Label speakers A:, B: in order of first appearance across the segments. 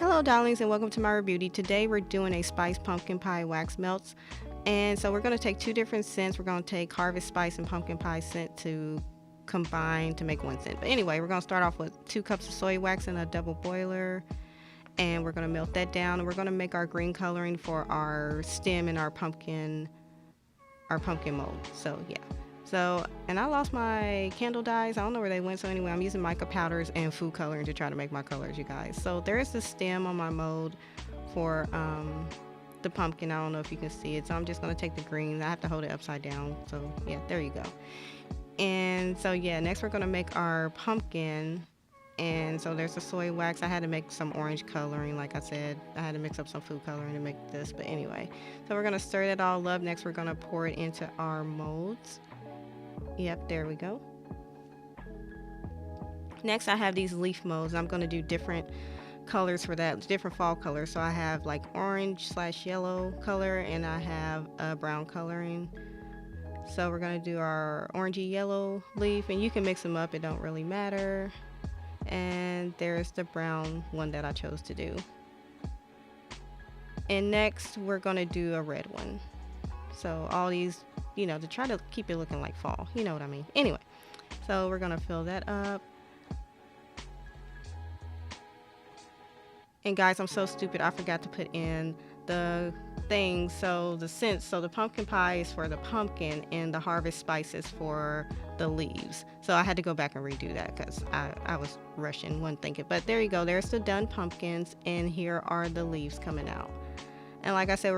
A: Hello darlings and welcome to my beauty. Today we're doing a spiced pumpkin pie wax melts, and so we're going to take two different scents. We're going to take harvest spice and pumpkin pie scent to combine to make one scent. But anyway, we're going to start off with 2 cups of soy wax in a double boiler, and we're going to melt that down, and we're going to make our green coloring for our stem and our pumpkin mold. So yeah. So, and I lost my candle dyes. I don't know where they went. So anyway, I'm using mica powders and food coloring to try to make my colors, you guys. So there is the stem on my mold for the pumpkin. I don't know if you can see it. So I'm just going to take the green. I have to hold it upside down. So yeah, there you go. And so yeah, next we're going to make our pumpkin. And so there's the soy wax. I had to make some orange coloring. Like I said, I had to mix up some food coloring to make this. But anyway, so we're going to stir that all up. Next, we're going to pour it into our molds. Yep, there we go. Next, I have these leaf molds. I'm going to do different colors for that, different fall colors. So I have like orange/yellow color, and I have a brown coloring. So we're going to do our orangey yellow leaf, and you can mix them up, it don't really matter. And there's the brown one that I chose to do. And next, we're going to do a red one. So all these, to try to keep it looking like fall. You know what I mean? Anyway, so we're going to fill that up. And guys, I'm so stupid. I forgot to put in the things. So the scents. So the pumpkin pie is for the pumpkin and the harvest spices for the leaves. So I had to go back and redo that because I was rushing, wasn't thinking. But there you go. There's the done pumpkins. And here are the leaves coming out. And like I said,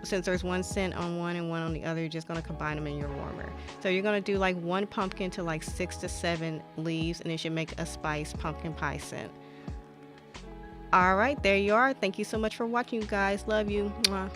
A: since there's one scent on one and one on the other, you're just going to combine them in your warmer. So you're going to do like one pumpkin to like 6 to 7 leaves, and it should make a spiced pumpkin pie scent. All right, there you are. Thank you so much for watching, you guys. Love you. Mwah.